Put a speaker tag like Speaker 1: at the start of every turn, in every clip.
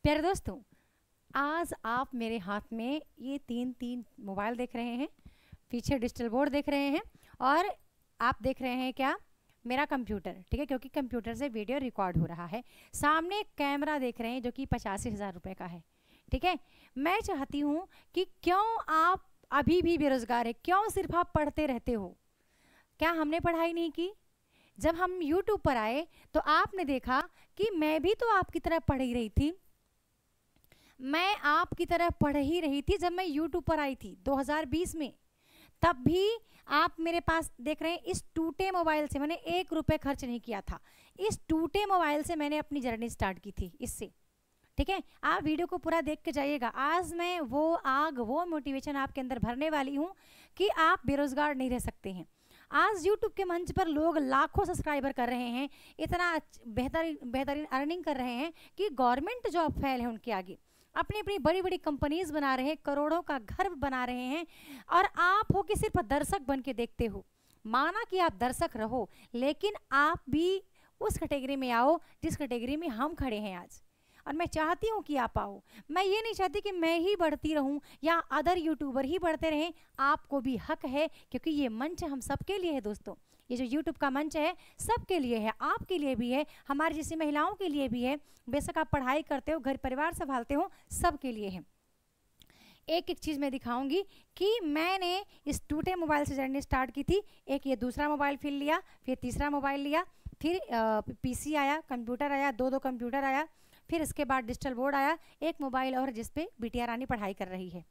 Speaker 1: प्यारे दोस्तों, आज आप मेरे हाथ में ये तीन मोबाइल देख रहे हैं, पीछे डिजिटल बोर्ड देख रहे हैं और आप देख रहे हैं क्या, मेरा कंप्यूटर। ठीक है, क्योंकि कंप्यूटर से वीडियो रिकॉर्ड हो रहा है। सामने कैमरा देख रहे हैं जो कि 85,000 रुपये का है। ठीक है, मैं चाहती हूँ कि क्यों आप अभी भी बेरोज़गार है, क्यों सिर्फ आप पढ़ते रहते हो? क्या हमने पढ़ाई नहीं की? जब हम YouTube पर आए तो आपने देखा कि मैं भी तो आपकी तरह पढ़ ही रही थी। मैं आपकी तरह पढ़ ही रही थी जब मैं YouTube पर आई थी 2020 में। तब भी आप मेरे पास देख रहे हैं, इस टूटे मोबाइल से मैंने 1 रुपये खर्च नहीं किया था। इस टूटे मोबाइल से मैंने अपनी जर्नी स्टार्ट की थी इससे। ठीक है, आप वीडियो को पूरा देख के जाइएगा। आज मैं वो आग, वो मोटिवेशन आपके अंदर भरने वाली हूँ कि आप बेरोजगार नहीं रह सकते हैं। आज YouTube के मंच पर लोग लाखों सब्सक्राइबर कर रहे हैं, इतना बेहतरीन अर्निंग कर रहे हैं कि गवर्नमेंट जॉब फेल है उनके आगे। अपनी अपनी बड़ी बड़ी कंपनीज बना रहे हैं, करोड़ों का घर बना रहे हैं, और आप हो कि सिर्फ दर्शक बन के देखते हो। माना कि आप दर्शक रहो, लेकिन आप भी उस कैटेगरी में आओ जिस कैटेगरी में हम खड़े हैं आज। और मैं चाहती हूँ कि आप आओ। मैं ये नहीं चाहती कि मैं ही बढ़ती रहूँ या अदर यूट्यूबर ही बढ़ते रहें। आपको भी हक है, क्योंकि ये मंच हम सबके लिए है दोस्तों। ये जो YouTube का मंच है सबके लिए है, आपके लिए भी है, हमारी जैसी महिलाओं के लिए भी है। बेशक आप पढ़ाई करते हो, घर परिवार संभालते हो, सबके लिए है। एक एक चीज़ मैं दिखाऊंगी कि मैंने इस टूटे मोबाइल से जर्नी स्टार्ट की थी। एक ये दूसरा मोबाइल फिर लिया, फिर तीसरा मोबाइल लिया, फिर PC आया, कंप्यूटर आया, दो कंप्यूटर आया, फिर इसके बाद डिजिटल बोर्ड आया, एक मोबाइल और जिसपे बिटिया रानी पढ़ाई कर रही है।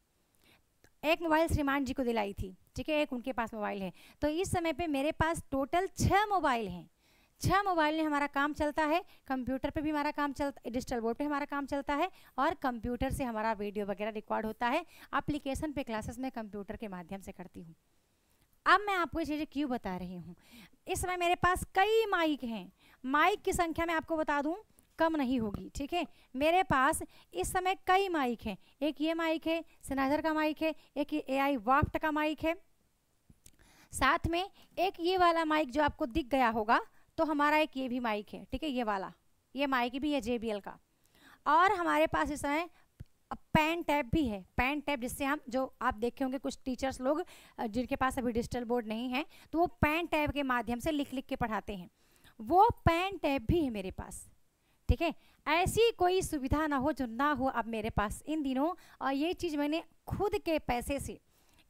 Speaker 1: एक मोबाइल श्रीमान जी को दिलाई थी, ठीक है, एक उनके पास मोबाइल है। तो इस समय पे मेरे पास टोटल 6 मोबाइल हैं। 6 मोबाइल में हमारा काम चलता है। कंप्यूटर पे भी हमारा काम चलता, डिजिटल बोर्ड पे हमारा काम चलता है, और कंप्यूटर से हमारा वीडियो वगैरह रिकॉर्ड होता है। एप्लीकेशन पे क्लासेस में कंप्यूटर के माध्यम से करती हूँ। अब मैं आपको ये चीज़ें क्यों बता रही हूँ। इस समय मेरे पास कई माइक हैं। माइक की संख्या मैं आपको बता दूँ कम नहीं होगी। ठीक है, मेरे पास इस समय कई माइक हैं। एक ये माइक है, सनाइजर का माइक है, एक ये AI वाफ्ट का माइक है, साथ में एक ये वाला माइक जो आपको दिख गया होगा, तो हमारा एक ये भी माइक है। ठीक है, ये वाला, ये माइक भी है JBL का। और हमारे पास इस समय पेन टैब भी है। पेन टैब जिससे हम, जो आप देखे होंगे कुछ टीचर्स लोग जिनके पास अभी डिजिटल बोर्ड नहीं है, तो वो पेन टैब के माध्यम से लिख लिख के पढ़ाते हैं। वो पेन टैब भी है मेरे पास। ठीक है, ऐसी कोई सुविधा ना हो जो ना हो अब मेरे पास इन दिनों। और ये चीज़ मैंने खुद के पैसे से,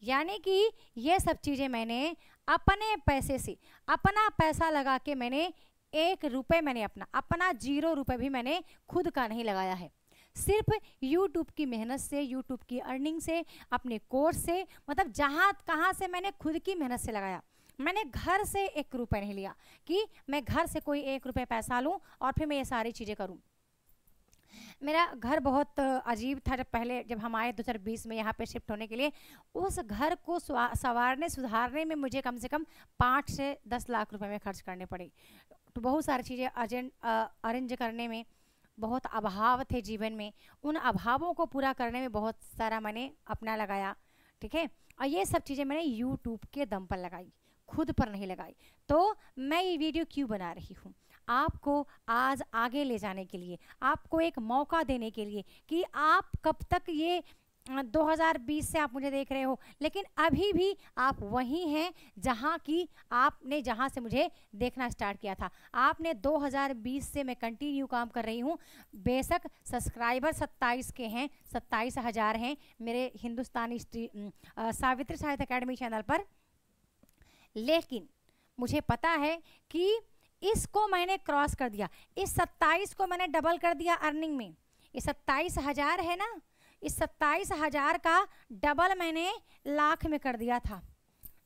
Speaker 1: यानी कि ये सब चीज़ें मैंने अपने पैसे से, अपना पैसा लगा के, मैंने 1 रुपये मैंने अपना 0 रुपये भी मैंने खुद का नहीं लगाया है। सिर्फ YouTube की मेहनत से, YouTube की अर्निंग से, अपने कोर्स से, मतलब जहाँ कहाँ से मैंने खुद की मेहनत से लगाया। मैंने घर से 1 रुपये नहीं लिया कि मैं घर से कोई 1 रुपये पैसा लूँ और फिर मैं ये सारी चीज़ें करूँ। मेरा घर बहुत अजीब था जब हम आए 2020 में यहाँ पे शिफ्ट होने के लिए। उस घर को संवारने सुधारने में मुझे कम से कम 5 से 10 लाख रुपए में खर्च करने पड़े। तो बहुत सारी चीज़ें अरेंज करने में बहुत अभाव थे जीवन में। उन अभावों को पूरा करने में बहुत सारा मैंने अपना लगाया। ठीक है, और ये सब चीज़ें मैंने YouTube के दम पर लगाई, खुद पर नहीं लगाई। तो मैं ये वीडियो क्यों बना रही हूँ? आपको आज आगे ले जाने के लिए, आपको एक मौका देने के लिए कि आप कब तक ये 2020 से आप मुझे देख रहे हो, लेकिन अभी भी आप वहीं हैं जहाँ से मुझे देखना स्टार्ट किया था। आपने 2020 से मैं कंटिन्यू काम कर रही हूँ। बेशक सब्सक्राइबर 27 के हैं, 27,000 हैं मेरे हिंदुस्तानी सावित्री साहित्य अकेडमी चैनल पर, लेकिन मुझे पता है कि इसको मैंने क्रॉस कर दिया। इस 27 को मैंने डबल कर दिया अर्निंग में। ये 27,000 है ना, इस 27,000 का डबल मैंने लाख में कर दिया था।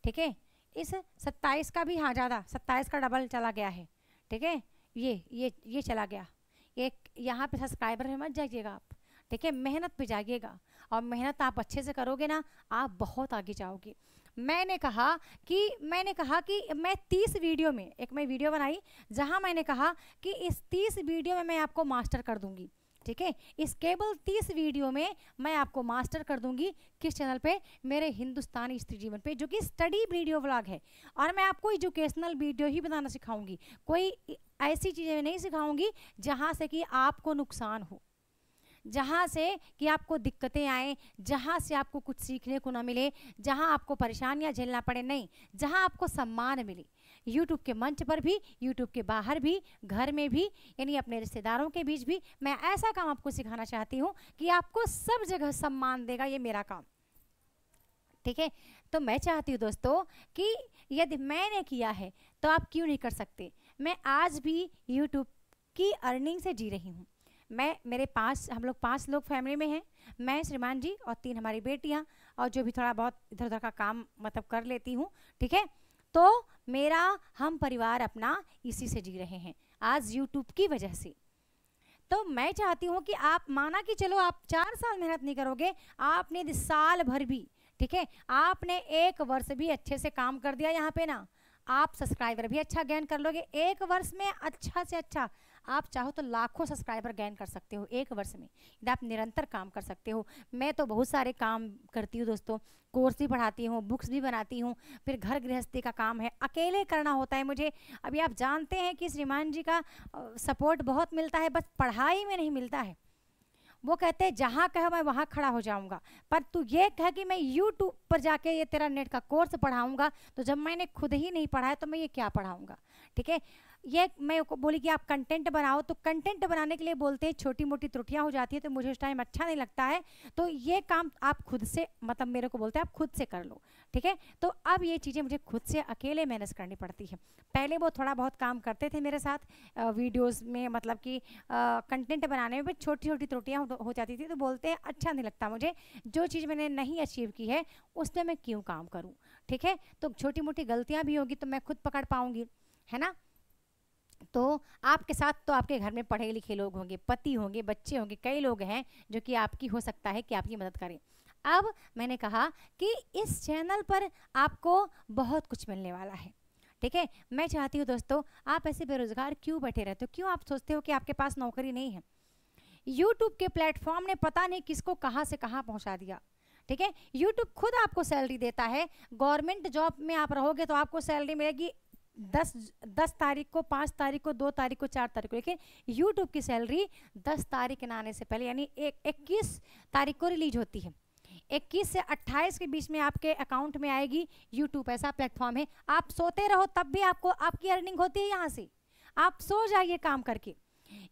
Speaker 1: ठीक है, इस 27 का भी, हाँ ज़्यादा, 27 का डबल चला गया है। ठीक है, ये चला गया। एक यहाँ पे सब्सक्राइबर में मत जाइएगा आप। ठीक है, मेहनत पे जाइएगा, और मेहनत आप अच्छे से करोगे ना, आप बहुत आगे जाओगे। मैंने कहा कि मैं 30 वीडियो में, एक मैं वीडियो बनाई जहां मैंने कहा कि इस 30 वीडियो में मैं आपको मास्टर कर दूंगी। ठीक है, इस केवल 30 वीडियो में मैं आपको मास्टर कर दूंगी। किस चैनल पे? मेरे हिंदुस्तानी स्त्री जीवन पे, जो कि स्टडी वीडियो व्लॉग है। और मैं आपको एजुकेशनल वीडियो ही बनाना सिखाऊंगी, कोई ऐसी चीज़ें नहीं सिखाऊंगी जहाँ से कि आपको नुकसान हो। जहाँ से कि आपको दिक्कतें आए, जहाँ से आपको कुछ सीखने को ना मिले, जहाँ आपको परेशानियाँ झेलना पड़े, नहीं, जहाँ आपको सम्मान मिले। यूट्यूब के मंच पर भी, यूट्यूब के बाहर भी, घर में भी, यानी अपने रिश्तेदारों के बीच भी मैं ऐसा काम आपको सिखाना चाहती हूँ कि आपको सब जगह सम्मान देगा ये मेरा काम। ठीक है, तो मैं चाहती हूँ दोस्तों कि यदि मैंने किया है तो आप क्यों नहीं कर सकते। मैं आज भी यूट्यूब की अर्निंग से जी रही हूँ। हम लोग 5 लोग फैमिली में हैं, मैं, श्रीमान जी और 3 हमारी बेटियाँ, और जो भी थोड़ा बहुत इधर उधर का काम मतलब कर लेती हूँ। ठीक है, तो हम परिवार अपना इसी से जी रहे हैं आज यूट्यूब की वजह से। तो मैं चाहती हूँ कि आप माना कि चलो आप 4 साल मेहनत नहीं करोगे, आपने यदि साल भर भी, ठीक है, आपने 1 वर्ष भी अच्छे से काम कर दिया यहाँ पे ना, आप सब्सक्राइबर भी अच्छा गेन कर लोगे 1 वर्ष में। अच्छा से अच्छा आप चाहो तो लाखों सब्सक्राइबर गेन कर सकते हो 1 वर्ष में, यदि आप निरंतर काम कर सकते हो। मैं तो बहुत सारे काम करती हूँ दोस्तों, कोर्स भी पढ़ाती हूँ, बुक्स भी बनाती हूँ, फिर घर गृहस्थी का काम है, अकेले करना होता है मुझे। अभी आप जानते हैं कि श्रीमान जी का सपोर्ट बहुत मिलता है, बस पढ़ाई में नहीं मिलता है। वो कहते हैं जहाँ कहो मैं वहाँ खड़ा हो जाऊँगा, पर तू ये कह कि मैं यूट्यूब पर जाके ये तेरा नेट का कोर्स पढ़ाऊँगा, तो जब मैंने खुद ही नहीं पढ़ा है तो मैं ये क्या पढ़ाऊँगा। ठीक है, ये मैं बोली कि आप कंटेंट बनाओ, तो कंटेंट बनाने के लिए बोलते हैं छोटी मोटी त्रुटियां हो जाती है, तो मुझे उस टाइम अच्छा नहीं लगता है, तो ये काम आप खुद से मतलब मेरे को बोलते हैं आप खुद से कर लो। ठीक है, तो अब ये चीज़ें मुझे खुद से अकेले मैनेज करनी पड़ती है। पहले वो थोड़ा बहुत काम करते थे मेरे साथ वीडियोज़ में, मतलब कि कंटेंट बनाने में छोटी छोटी त्रुटियाँ हो जाती थी, तो बोलते हैं अच्छा नहीं लगता मुझे, जो चीज़ मैंने नहीं अचीव की है उसमें मैं क्यों काम करूँ। ठीक है, तो छोटी मोटी गलतियाँ भी होगी तो मैं खुद पकड़ पाऊँगी, है ना। तो आपके साथ तो आपके घर में पढ़े लिखे लोग होंगे, पति होंगे, बच्चे होंगे, कई लोग हैं जो कि आपकी हो सकता है कि आपकी मदद करें। अब मैंने कहा कि इस चैनल पर आपको बहुत कुछ मिलने वाला है। ठीक है, मैं चाहती हूँ दोस्तों आप ऐसे बेरोजगार क्यों बैठे रहते हो, क्यों आप सोचते हो कि आपके पास नौकरी नहीं है। यूट्यूब के प्लेटफॉर्म ने पता नहीं किसको कहाँ से कहाँ पहुँचा दिया। ठीक है, यूट्यूब खुद आपको सैलरी देता है। गवर्नमेंट जॉब में आप रहोगे तो आपको सैलरी मिलेगी 10 तारीख को, 5 तारीख को, 2 तारीख को, 4 तारीख को, लेकिन यूट्यूब की सैलरी 10 तारीख के आने से पहले यानी 21 तारीख को रिलीज होती है। 21 से 28 के बीच में आपके अकाउंट में आएगी। यूट्यूब ऐसा प्लेटफॉर्म है, आप सोते रहो तब भी आपको आपकी अर्निंग होती है यहाँ से। आप सो जाइए काम करके।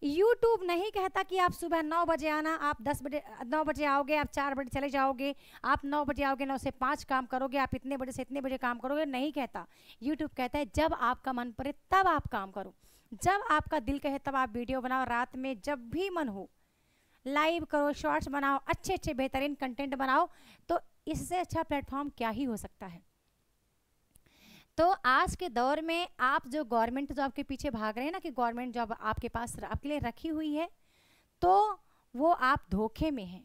Speaker 1: यूट्यूब नहीं कहता कि आप सुबह 9 बजे आना, आप 9 बजे आओगे, आप 4 बजे चले जाओगे, आप 9 बजे आओगे, 9 से 5 काम करोगे, आप इतने बजे से इतने बजे काम करोगे, नहीं कहता। यूट्यूब कहता है जब आपका मन पड़े तब आप काम करो, जब आपका दिल कहे तब आप वीडियो बनाओ, रात में जब भी मन हो लाइव करो, शॉर्ट्स बनाओ, अच्छे अच्छे बेहतरीन कंटेंट बनाओ। तो इससे अच्छा प्लेटफॉर्म क्या ही हो सकता है। तो आज के दौर में आप जो गवर्नमेंट जॉब के पीछे भाग रहे हैं ना कि गवर्नमेंट जॉब आपके पास आपके लिए रखी हुई है, तो वो आप धोखे में हैं।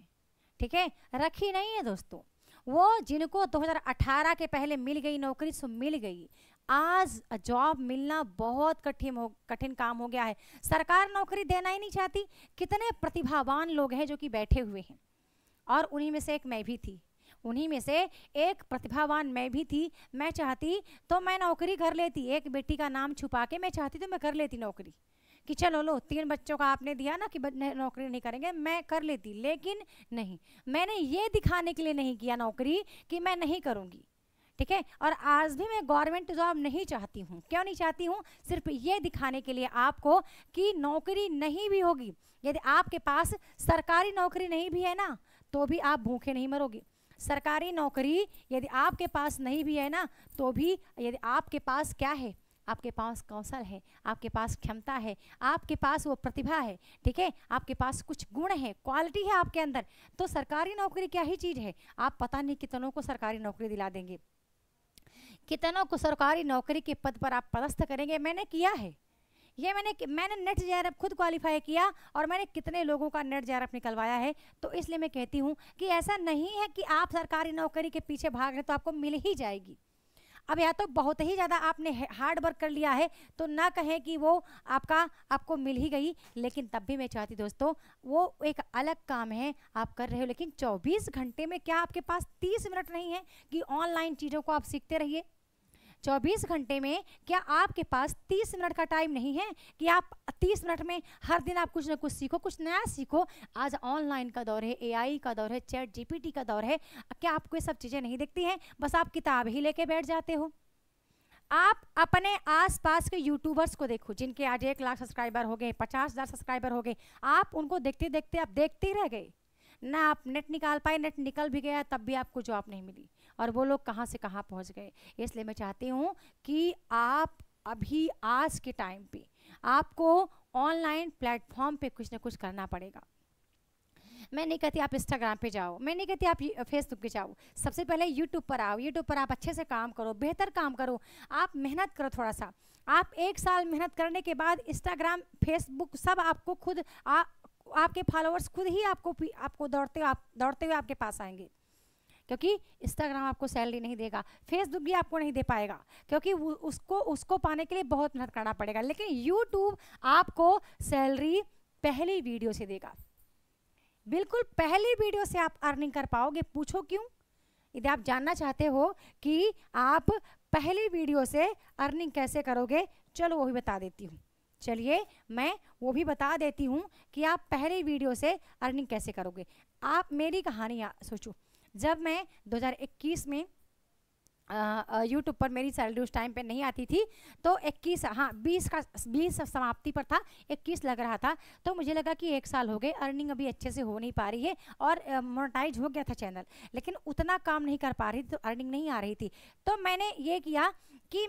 Speaker 1: ठीक है, रखी नहीं है दोस्तों। वो जिनको 2018 के पहले मिल गई नौकरी सो मिल गई। आज जॉब मिलना बहुत कठिन काम हो गया है। सरकार नौकरी देना ही नहीं चाहती। कितने प्रतिभावान लोग हैं जो कि बैठे हुए हैं, और उन्हीं में से एक मैं भी थी। उन्हीं में से एक प्रतिभावान मैं भी थी। मैं चाहती तो मैं नौकरी कर लेती, एक बेटी का नाम छुपा के मैं चाहती तो मैं कर लेती नौकरी, कि चलो लो 3 बच्चों का आपने दिया ना कि नौकरी नहीं करेंगे, मैं कर लेती। लेकिन नहीं, मैंने ये दिखाने के लिए नहीं किया नौकरी कि मैं नहीं करूँगी। ठीक है, और आज भी मैं गवर्नमेंट जॉब नहीं चाहती हूँ। क्यों नहीं चाहती हूँ? सिर्फ ये दिखाने के लिए आपको कि नौकरी नहीं भी होगी, यदि आपके पास सरकारी नौकरी नहीं भी है ना, तो भी आप भूखे नहीं मरोगे। सरकारी नौकरी यदि आपके पास नहीं भी है ना, तो भी यदि आपके पास क्या है, आपके पास कौशल है, आपके पास क्षमता है, आपके पास वो प्रतिभा है, ठीक है, आपके पास कुछ गुण है, क्वालिटी है आपके अंदर, तो सरकारी नौकरी क्या ही चीज़ है। आप पता नहीं कितनों को सरकारी नौकरी दिला देंगे, कितनों को सरकारी नौकरी के पद पर आप पदस्थ करेंगे। मैंने किया है ये, मैंने नेट जेआरएफ खुद क्वालिफाई किया, और मैंने कितने लोगों का नेट जेआरएफ निकलवाया है। तो इसलिए मैं कहती हूँ कि ऐसा नहीं है कि आप सरकारी नौकरी के पीछे भाग रहे तो आपको मिल ही जाएगी। अब या तो बहुत ही ज़्यादा आपने हार्ड वर्क कर लिया है, तो ना कहें कि वो आपको मिल ही गई, लेकिन तब भी मैं चाहती दोस्तों, वो एक अलग काम है आप कर रहे हो, लेकिन 24 घंटे में क्या आपके पास 30 मिनट नहीं है कि ऑनलाइन चीज़ों को आप सीखते रहिए। 24 घंटे में क्या आपके पास 30 मिनट का टाइम नहीं है कि आप 30 मिनट में हर दिन आप कुछ ना कुछ सीखो, कुछ नया सीखो? आज ऑनलाइन का दौर है, AI का दौर है, चैट GPT का दौर है। क्या आपको ये सब चीज़ें नहीं दिखती हैं? बस आप किताब ही लेके बैठ जाते हो। आप अपने आसपास के यूट्यूबर्स को देखो जिनके आज 1 लाख सब्सक्राइबर हो गए, 50,000 सब्सक्राइबर हो गए। आप उनको देखते देखते आप देखते ही रह गए ना, आप नेट निकाल पाए, नेट निकल भी गया तब भी आपको जॉब नहीं मिली, और वो लोग कहाँ से कहाँ पहुँच गए। इसलिए मैं चाहती हूँ कि आप अभी आज के टाइम पे आपको ऑनलाइन प्लेटफॉर्म पे कुछ ना कुछ करना पड़ेगा। मैं नहीं कहती आप इंस्टाग्राम पे जाओ, मैं नहीं कहती आप फेसबुक पे जाओ, सबसे पहले यूट्यूब पर आओ। यूट्यूब पर आप अच्छे से काम करो, बेहतर काम करो, आप मेहनत करो थोड़ा सा। आप 1 साल मेहनत करने के बाद इंस्टाग्राम, फेसबुक सब आपको खुद आपके फॉलोअर्स खुद ही आपको दौड़ते हुए आपके पास आएंगे, क्योंकि इंस्टाग्राम आपको सैलरी नहीं देगा, फेसबुक भी आपको नहीं दे पाएगा, क्योंकि उसको पाने के लिए बहुत मेहनत करना पड़ेगा। लेकिन यूट्यूब आपको सैलरी पहली वीडियो से देगा, बिल्कुल पहली वीडियो से आप अर्निंग कर पाओगे। पूछो क्यों? यदि आप जानना चाहते हो कि आप पहली वीडियो से अर्निंग कैसे करोगे, चलो वो भी बता देती हूँ। चलिए मैं वो भी बता देती हूँ कि आप पहली वीडियो से अर्निंग कैसे करोगे। आप मेरी कहानी सोचो, जब मैं 2021 में यूट्यूब पर मेरी सैलरी उस टाइम पे नहीं आती थी, तो 20 समाप्ति पर था, 21 लग रहा था, तो मुझे लगा कि 1 साल हो गए, अर्निंग अभी अच्छे से हो नहीं पा रही है, और मोनेटाइज हो गया था चैनल, लेकिन उतना काम नहीं कर पा रही थी, तो अर्निंग नहीं आ रही थी। तो मैंने ये किया कि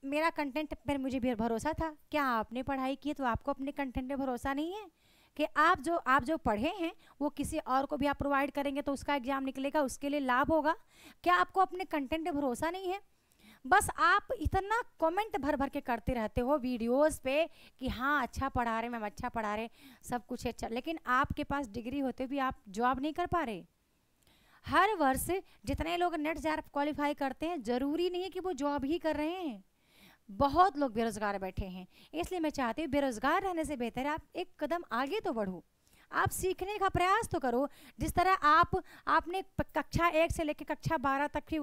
Speaker 1: मेरा कंटेंट पर मुझे भी भरोसा था। क्या आपने पढ़ाई की तो आपको अपने कंटेंट पे भरोसा नहीं है कि आप जो पढ़े हैं वो किसी और को भी आप प्रोवाइड करेंगे तो उसका एग्जाम निकलेगा, उसके लिए लाभ होगा? क्या आपको अपने कंटेंट पे भरोसा नहीं है? बस आप इतना कमेंट भर भर के करते रहते हो वीडियोस पे कि हाँ अच्छा पढ़ा रहे मैम, अच्छा पढ़ा रहे, सब कुछ अच्छा, लेकिन आपके पास डिग्री होते भी आप जॉब नहीं कर पा रहे। हर वर्ष जितने लोग नेट JARF क्वालिफाई करते हैं, जरूरी नहीं है कि वो जॉब ही कर रहे हैं, बहुत लोग बेरोजगार बैठे हैं। इसलिए मैं चाहती हूँ बेरोजगार रहने से बेहतर है आप एक कदम आगे तो बढ़ो, आप सीखने का प्रयास तो करो। जिस तरह आपने कक्षा 1 से लेकर कक्षा 12 तक की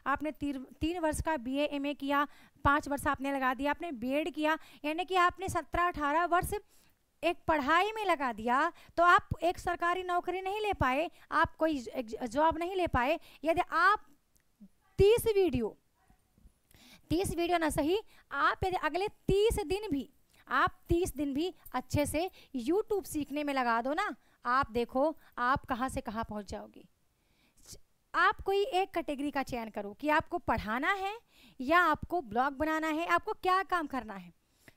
Speaker 1: आपने 3 वर्ष का BA MA किया, 5 वर्ष आपने लगा दिया, आपने BEd किया, यानी कि आपने 17-18 वर्ष एक पढ़ाई में लगा दिया, तो आप एक सरकारी नौकरी नहीं ले पाए, आप कोई जॉब नहीं ले पाए। यदि आप 30 वीडियो ना सही, आप यदि अगले 30 दिन भी अच्छे से YouTube सीखने में लगा दो ना, आप देखो आप कहाँ से कहाँ पहुँच जाओगे। आप कोई एक कैटेगरी का चयन करो कि आपको पढ़ाना है या आपको ब्लॉग बनाना है, आपको क्या काम करना है।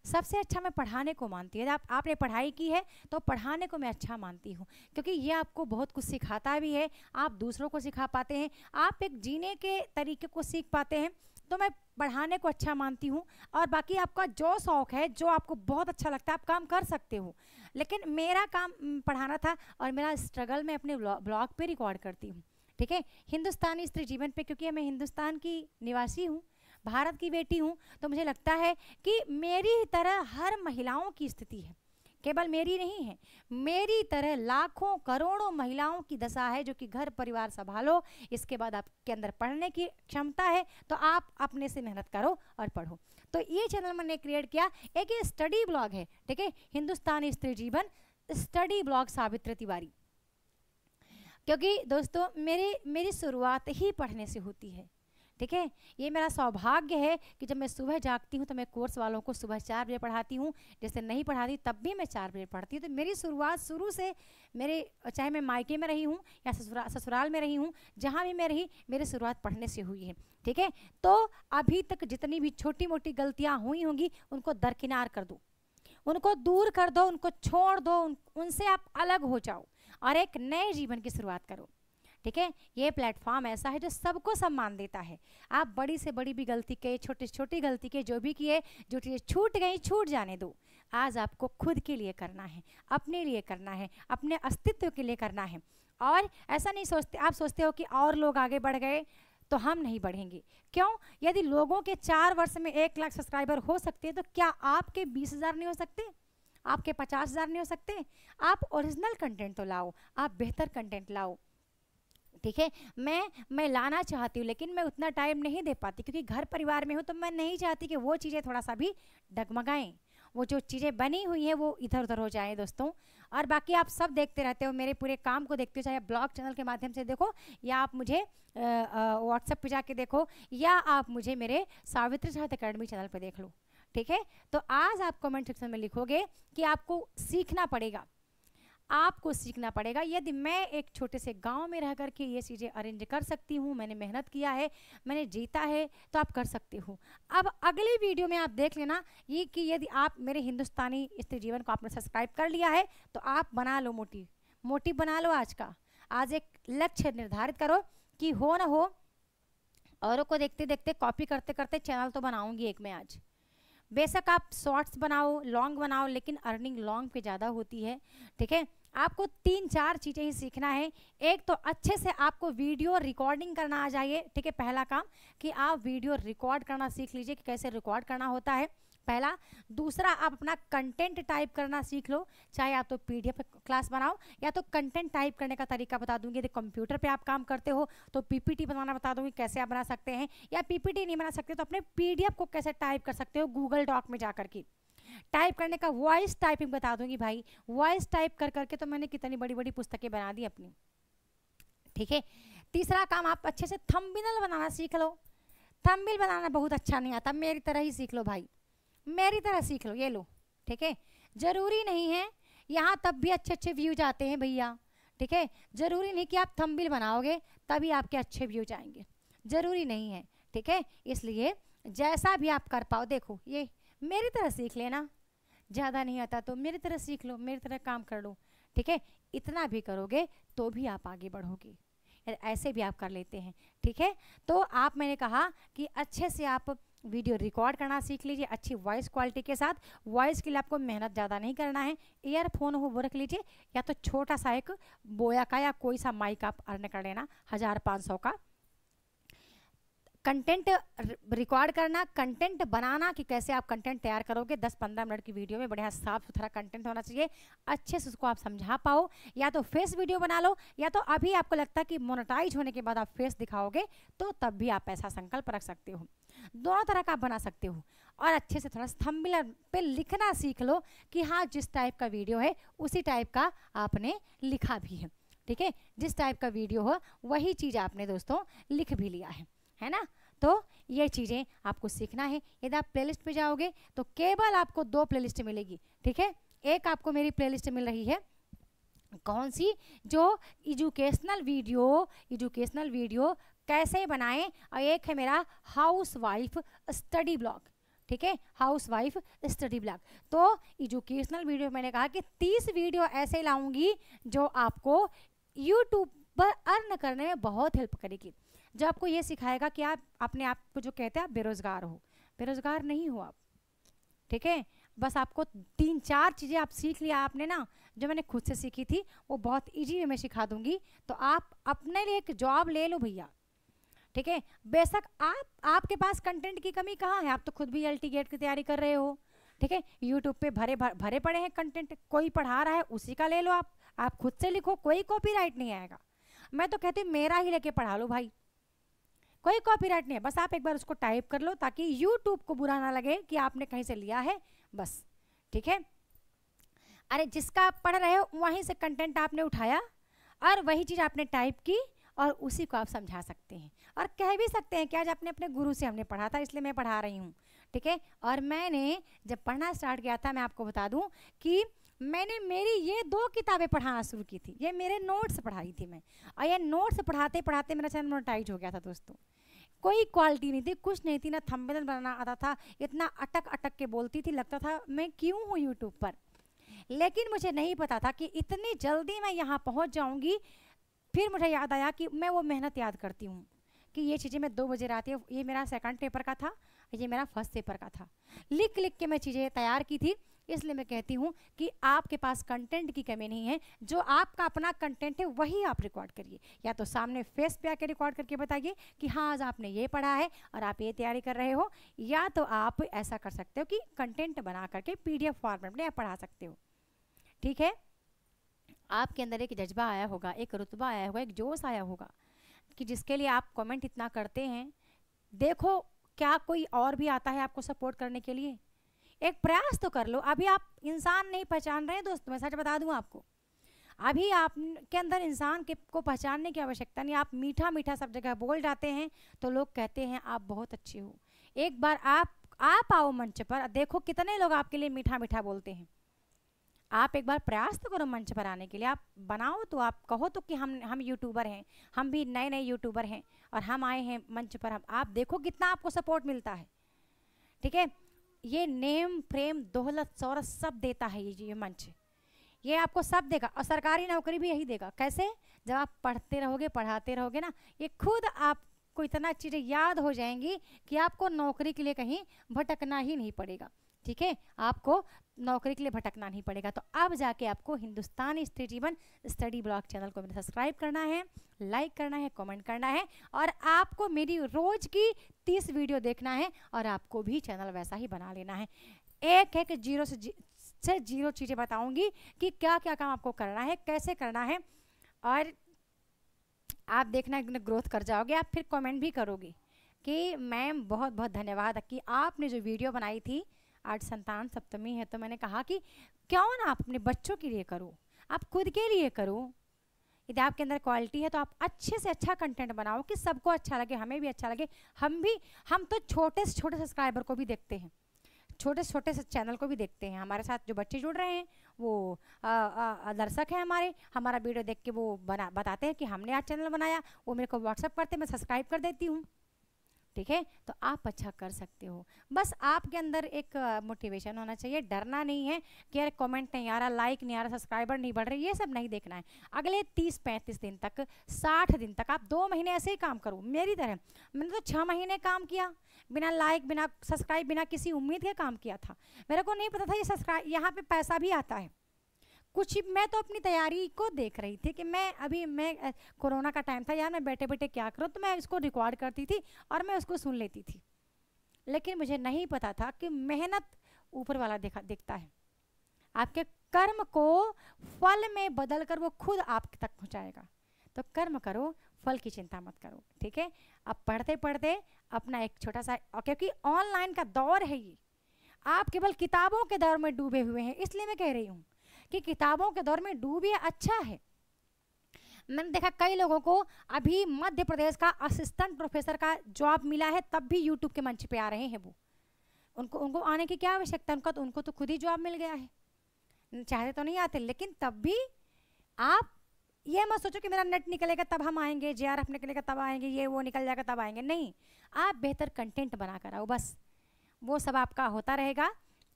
Speaker 1: सबसे अच्छा मैं पढ़ाने को मानती हूँ। आपने पढ़ाई की है तो पढ़ाने को मैं अच्छा मानती हूँ, क्योंकि ये आपको बहुत कुछ सिखाता भी है, आप दूसरों को सिखा पाते हैं, आप एक जीने के तरीके को सीख पाते हैं। तो मैं पढ़ाने को अच्छा मानती हूँ। और बाकी आपका जो शौक़ है, जो आपको बहुत अच्छा लगता है, आप काम कर सकते हो। लेकिन मेरा काम पढ़ाना था, और मेरा स्ट्रगल मैं अपने ब्लॉग पे रिकॉर्ड करती हूँ, ठीक है, हिंदुस्तानी स्त्री जीवन पे, क्योंकि मैं हिंदुस्तान की निवासी हूँ, भारत की बेटी हूँ। तो मुझे लगता है कि मेरी तरह हर महिलाओं की स्थिति है, केवल मेरी नहीं है, मेरी तरह लाखों करोड़ों महिलाओं की दशा है, जो कि घर परिवार संभालो, इसके बाद आपके अंदर पढ़ने की क्षमता है, तो आप अपने से मेहनत करो और पढ़ो। तो ये चैनल मैंने क्रिएट किया, एक ये स्टडी ब्लॉग है, ठीक है, हिंदुस्तानी स्त्री जीवन स्टडी ब्लॉग सावित्री तिवारी। क्योंकि दोस्तों मेरी शुरुआत ही पढ़ने से होती है, ठीक है। ये मेरा सौभाग्य है कि जब मैं सुबह जागती हूँ तो मैं कोर्स वालों को सुबह 4 बजे पढ़ाती हूँ, जैसे नहीं पढ़ाती तब भी मैं 4 बजे पढ़ती हूँ। तो मेरी शुरुआत शुरू से चाहे मैं मायके में रही हूँ या ससुराल में रही हूँ, जहाँ भी मैं रही, मेरी शुरुआत पढ़ने से हुई है, ठीक है। तो अभी तक जितनी भी छोटी मोटी गलतियाँ हुई होंगी उनको दरकिनार कर दो, उनको दूर कर दो, उनको छोड़ दो, उनसे आप अलग हो जाओ और एक नए जीवन की शुरुआत करो, ठीक है। ये प्लेटफॉर्म ऐसा है जो सबको सम्मान देता है। आप बड़ी से बड़ी भी गलती के, छोटी से छोटी गलती के, जो भी किए, जो चीज़ें छूट गई छूट जाने दो। आज आपको खुद के लिए करना है, अपने लिए करना है, अपने अस्तित्व के लिए करना है। और ऐसा नहीं सोचते, आप सोचते हो कि और लोग आगे बढ़ गए तो हम नहीं बढ़ेंगे। क्यों? यदि लोगों के 4 वर्ष में 1 लाख सब्सक्राइबर हो सकते हैं, तो क्या आपके 20,000 नहीं हो सकते? आपके 50,000 नहीं हो सकते? आप ओरिजिनल कंटेंट तो लाओ, आप बेहतर कंटेंट लाओ, ठीक है। मैं लाना चाहती हूँ, लेकिन मैं उतना टाइम नहीं दे पाती क्योंकि घर परिवार में हूँ, तो मैं नहीं चाहती कि वो चीज़ें थोड़ा सा भी डगमगाएं, वो जो चीज़ें बनी हुई हैं वो इधर उधर हो जाएं दोस्तों। और बाकी आप सब देखते रहते हो, मेरे पूरे काम को देखते हो, चाहे ब्लॉग चैनल के माध्यम से देखो या आप मुझे व्हाट्सएप पे जाके देखो या आप मुझे मेरे सावित्री साहित्य अकेडमी चैनल पे देख लो, ठीक है। तो आज आप कमेंट सेक्शन में लिखोगे कि आपको सीखना पड़ेगा, आपको सीखना पड़ेगा। यदि मैं एक छोटे से गांव में रह करके ये चीज़ें अरेंज कर सकती हूँ, मैंने मेहनत किया है, मैंने जीता है, तो आप कर सकते हो। अब अगली वीडियो में आप देख लेना ये कि यदि आप मेरे हिंदुस्तानी स्त्री जीवन को आपने सब्सक्राइब कर लिया है तो आप बना लो मोटिव बना लो आज का। आज एक लक्ष्य निर्धारित करो कि हो ना हो, औरों को देखते देखते कॉपी करते करते चैनल तो बनाऊंगी एक मैं आज। बेशक आप शॉर्ट्स बनाओ, लॉन्ग बनाओ, लेकिन अर्निंग लॉन्ग पे ज़्यादा होती है, ठीक है। आपको 3-4 चीज़ें ही सीखना है। एक तो अच्छे से आपको वीडियो रिकॉर्डिंग करना आ जाइए, ठीक है। पहला काम कि आप वीडियो रिकॉर्ड करना सीख लीजिए कि कैसे रिकॉर्ड करना होता है, पहला। दूसरा, आप अपना कंटेंट टाइप करना सीख लो, चाहे आप तो पीडीएफ क्लास बनाओ या तो कंटेंट टाइप करने का तरीका बता दूंगी। यदि कंप्यूटर पे आप काम करते हो तो पीपीटी बनाना बता दूंगी कैसे आप बना सकते हैं, या पीपीटी नहीं बना सकते तो अपने पीडीएफ को कैसे टाइप कर सकते हो गूगल डॉक में जा करके। टाइप करने का वॉइस टाइपिंग बता दूंगी भाई, वॉइस टाइप कर करके तो मैंने कितनी बड़ी बड़ी पुस्तकें बना दी अपनी, ठीक है। तीसरा काम, आप अच्छे से थंबनेल बनाना सीख लो। थंबनेल बनाना बहुत अच्छा नहीं आता, मेरी तरह ही सीख लो भाई, मेरी तरह सीख लो, ये लो, ठीक है। जरूरी नहीं है, यहाँ तब भी अच्छे अच्छे व्यूज आते हैं भैया, ठीक है। जरूरी नहीं कि आप थंबनेल बनाओगे तभी आपके अच्छे व्यूज आएंगे, जरूरी नहीं है, ठीक है। इसलिए जैसा भी आप कर पाओ, देखो ये मेरी तरह सीख लेना, ज़्यादा नहीं आता तो मेरी तरह सीख लो, मेरी तरह काम कर लो, ठीक है। इतना भी करोगे तो भी आप आगे बढ़ोगे, ऐसे भी आप कर लेते हैं, ठीक है। तो आप, मैंने कहा कि अच्छे से आप वीडियो रिकॉर्ड करना सीख लीजिए अच्छी वॉइस क्वालिटी के साथ। वॉइस के लिए आपको मेहनत ज़्यादा नहीं करना है, ईयरफोन हो वो रख लीजिए, या तो छोटा सा एक बोया का या कोई सा माइक आप अर्न कर लेना 1500 का। कंटेंट रिकॉर्ड करना, कंटेंट बनाना कि कैसे आप कंटेंट तैयार करोगे 10-15 मिनट की वीडियो में, बढ़िया साफ सुथरा कंटेंट होना चाहिए, अच्छे से उसको आप समझा पाओ। या तो फेस वीडियो बना लो, या तो अभी आपको लगता है कि मोनेटाइज होने के बाद आप फेस दिखाओगे तो तब भी आप ऐसा संकल्प रख सकते हो, दोनों तरह का आप बना सकते हो। और अच्छे से थोड़ा थंबनेल पे लिखना सीख लो कि हाँ जिस टाइप का वीडियो है उसी टाइप का आपने लिखा भी है, ठीक है। जिस टाइप का वीडियो हो वही चीज़ आपने दोस्तों लिख भी लिया है ना। तो ये चीज़ें आपको सीखना है। यदि आप प्लेलिस्ट पे जाओगे तो केवल आपको 2 प्लेलिस्ट मिलेगी, ठीक है। एक आपको मेरी प्लेलिस्ट मिल रही है, कौन सी, जो एजुकेशनल वीडियो कैसे बनाएं, और एक है मेरा हाउस वाइफ स्टडी ब्लॉग, ठीक है, हाउस वाइफ स्टडी ब्लॉग। तो एजुकेशनल वीडियो मैंने कहा कि 30 वीडियो ऐसे लाऊंगी जो आपको यूट्यूब पर अर्न करने में बहुत हेल्प करेगी, जो आपको ये सिखाएगा कि आप अपने आप को, जो कहते हैं आप बेरोजगार हो, बेरोजगार नहीं हो आप, ठीक है। बस आपको 3-4 चीज़ें आप सीख लिया आपने ना, जो मैंने खुद से सीखी थी वो बहुत इजी वे में सिखा दूंगी, तो आप अपने लिए एक जॉब ले लो भैया, ठीक है। बेशक आपके पास कंटेंट की कमी कहाँ है, आप तो खुद भी LT गेट की तैयारी कर रहे हो, ठीक है। यूट्यूब पे भरे पड़े हैं कंटेंट, कोई पढ़ा रहा है उसी का ले लो, आप खुद से लिखो, कोई कॉपीराइट नहीं आएगा। मैं तो कहती हूँ मेरा ही लेके पढ़ा लो भाई, कोई कॉपीराइट नहीं है, बस आप एक बार उसको टाइप कर लो ताकि यूट्यूब को बुरा ना लगे कि आपने कहीं से लिया है, बस, ठीक है। अरे जिसका आप पढ़ रहे हो वहीं से कंटेंट आपने उठाया और वही चीज़ आपने टाइप की और उसी को आप समझा सकते हैं और कह भी सकते हैं कि आज आपने अपने गुरु से हमने पढ़ा था इसलिए मैं पढ़ा रही हूँ, ठीक है। और मैंने जब पढ़ना स्टार्ट किया था, मैं आपको बता दूँ कि मैंने मेरी ये 2 किताबें पढ़ाना शुरू की थी, ये मेरे नोट्स पढ़ाई थी मैं, और ये नोट्स पढ़ाते पढ़ाते मेरा चैनल मोनेटाइज हो गया था दोस्तों। कोई क्वालिटी नहीं थी, कुछ नहीं थी, ना थंबनेल बनाना आता था, इतना अटक अटक के बोलती थी, लगता था मैं क्यों हूँ यूट्यूब पर। लेकिन मुझे नहीं पता था कि इतनी जल्दी मैं यहाँ पहुँच जाऊँगी। फिर मुझे याद आया कि मैं वो मेहनत याद करती हूँ कि ये चीज़ें मैं 2 बजे रात, ये मेरा सेकंड पेपर का था, ये मेरा फर्स्ट पेपर का था, लिख लिख के मैं चीज़ें तैयार की थी। इसलिए मैं कहती हूँ कि आपके पास कंटेंट की कमी नहीं है, जो आपका अपना कंटेंट है वही आप रिकॉर्ड करिए, या तो सामने फेस पे आके रिकॉर्ड करके बताइए कि हाँ आज आपने ये पढ़ा है और आप ये तैयारी कर रहे हो, या तो आप ऐसा कर सकते हो कि कंटेंट बना करके PDF फॉर्मेट में आप पढ़ा सकते हो, ठीक है। आपके अंदर एक जज्बा आया होगा, एक रुतबा आया होगा, एक जोश आया होगा, कि जिसके लिए आप कमेंट इतना करते हैं, देखो क्या कोई और भी आता है आपको सपोर्ट करने के लिए? एक प्रयास तो कर लो। अभी आप इंसान नहीं पहचान रहे हैं दोस्तों, मैं सच बता दूं आपको, अभी आप के अंदर इंसान के को पहचानने की आवश्यकता नहीं। आप मीठा मीठा सब जगह बोल जाते हैं तो लोग कहते हैं आप बहुत अच्छे हो। एक बार आप आओ मंच पर, देखो कितने लोग आपके लिए मीठा मीठा बोलते हैं। आप एक बार प्रयास तो करो मंच पर आने के लिए। आप बनाओ तो, आप कहो तो कि हम यूट्यूबर हैं, हम भी नए नए यूट्यूबर हैं और हम आए हैं मंच पर। आप देखो कितना आपको सपोर्ट मिलता है। ठीक है, ये नेम प्रेम दौलत शौहरत सब देता है ये मंच, ये आपको सब देगा। और सरकारी नौकरी भी यही देगा। कैसे? जब आप पढ़ते रहोगे पढ़ाते रहोगे ना, ये खुद आपको इतना चीज़ें याद हो जाएंगी कि आपको नौकरी के लिए कहीं भटकना ही नहीं पड़ेगा। ठीक है, आपको नौकरी के लिए भटकना नहीं पड़ेगा। तो अब जाके आपको हिंदुस्तानी स्त्री जीवन स्टडी ब्लॉग चैनल को मेरे सब्सक्राइब करना है, लाइक करना है, कमेंट करना है, और आपको मेरी रोज की 30 वीडियो देखना है और आपको भी चैनल वैसा ही बना लेना है। एक एक जीरो से जीरो चीज़ें बताऊंगी कि क्या क्या काम आपको करना है, कैसे करना है, और आप देखना ग्रोथ कर जाओगे। आप फिर कमेंट भी करोगे कि मैम बहुत बहुत धन्यवाद कि आपने जो वीडियो बनाई थी, आज संतान सप्तमी है तो मैंने कहा कि क्यों ना आप अपने बच्चों के लिए करो, आप खुद के लिए करो। यदि आपके अंदर क्वालिटी है तो आप अच्छे से अच्छा कंटेंट बनाओ कि सबको अच्छा लगे, हमें भी अच्छा लगे। हम तो छोटे से छोटे सब्सक्राइबर को भी देखते हैं, छोटे से छोटे से चैनल को भी देखते हैं। हमारे साथ जो बच्चे जुड़ रहे हैं वो दर्शक हैं हमारा वीडियो देख के वो बताते हैं कि हमने आज चैनल बनाया, वो मेरे को व्हाट्सअप करते, मैं सब्सक्राइब कर देती हूँ। ठीक है, तो आप अच्छा कर सकते हो। बस आपके अंदर एक मोटिवेशन होना चाहिए, डरना नहीं है कि यार कमेंट नहीं आ रहा, लाइक नहीं आ रहा, सब्सक्राइबर नहीं बढ़ रहे, ये सब नहीं देखना है। अगले 30-35 दिन तक, 60 दिन तक आप 2 महीने ऐसे ही काम करो मेरी तरह। मैंने तो 6 महीने काम किया, बिना लाइक बिना सब्सक्राइब बिना किसी उम्मीद के काम किया था। मेरे को नहीं पता था ये सब्सक्राइब यहाँ पे पैसा भी आता है कुछ। मैं तो अपनी तैयारी को देख रही थी कि मैं कोरोना का टाइम था यार, मैं बैठे बैठे क्या करूँ, तो मैं इसको रिकॉर्ड करती थी और मैं उसको सुन लेती थी। लेकिन मुझे नहीं पता था कि मेहनत ऊपर वाला देखता है। आपके कर्म को फल में बदल कर वो खुद आप तक पहुँचाएगा। तो कर्म करो, फल की चिंता मत करो। ठीक है, अब पढ़ते पढ़ते अपना एक छोटा सा, क्योंकि ऑनलाइन का दौर है ये, आप केवल किताबों के दौर में डूबे हुए हैं, इसलिए मैं कह रही हूँ कि किताबों के दौर में डूबिए, अच्छा है। मैंने देखा कई लोगों को अभी मध्य प्रदेश का असिस्टेंट प्रोफेसर का जॉब मिला है, तब भी यूट्यूब के मंच पे आ रहे हैं वो। उनको आने की क्या आवश्यकता, उनको तो खुद ही जॉब मिल गया है, चाहते तो नहीं आते। लेकिन तब भी आप ये मत सोचो कि मेरा नेट निकलेगा तब हम आएंगे, JRF निकलेगा तब आएंगे, ये वो निकल जाएगा तब आएंगे, नहीं। आप बेहतर कंटेंट बना कर आओ, बस वो सब आपका होता रहेगा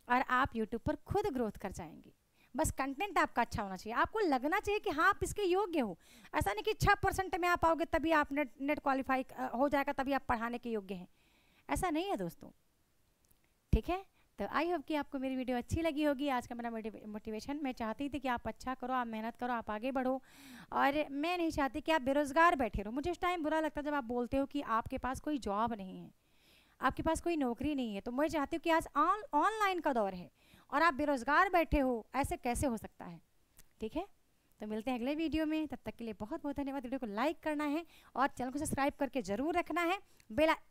Speaker 1: और आप यूट्यूब पर खुद ग्रोथ कर जाएंगे। बस कंटेंट आपका अच्छा होना चाहिए, आपको लगना चाहिए कि हाँ आप इसके योग्य हो। ऐसा नहीं कि 6% में आप आओगे तभी आप नेट क्वालिफाई हो जाएगा तभी आप पढ़ाने के योग्य हैं, ऐसा नहीं है दोस्तों। ठीक है, तो आई होप कि आपको मेरी वीडियो अच्छी लगी होगी। आज का मेरा मोटिवेशन, मैं चाहती थी कि आप अच्छा करो, आप मेहनत करो, आप आगे बढ़ो, और मैं नहीं चाहती कि आप बेरोज़गार बैठे रहो। मुझे उस टाइम बुरा लगता है जब आप बोलते हो कि आपके पास कोई जॉब नहीं है, आपके पास कोई नौकरी नहीं है। तो मैं चाहती हूँ कि आज ऑनलाइन का दौर है और आप बेरोज़गार बैठे हो, ऐसे कैसे हो सकता है। ठीक है, तो मिलते हैं अगले वीडियो में, तब तक के लिए बहुत बहुत धन्यवाद। वीडियो को लाइक करना है और चैनल को सब्सक्राइब करके ज़रूर रखना है।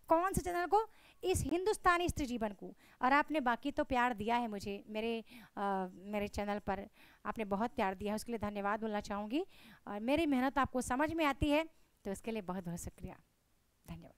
Speaker 1: कौन से चैनल को? इस हिंदुस्तानी स्त्री जीवन को। और आपने बाकी तो प्यार दिया है मुझे मेरे चैनल पर, आपने बहुत प्यार दिया है, उसके लिए धन्यवाद बोलना चाहूँगी। और मेरी मेहनत आपको समझ में आती है तो इसके लिए बहुत बहुत शुक्रिया, धन्यवाद।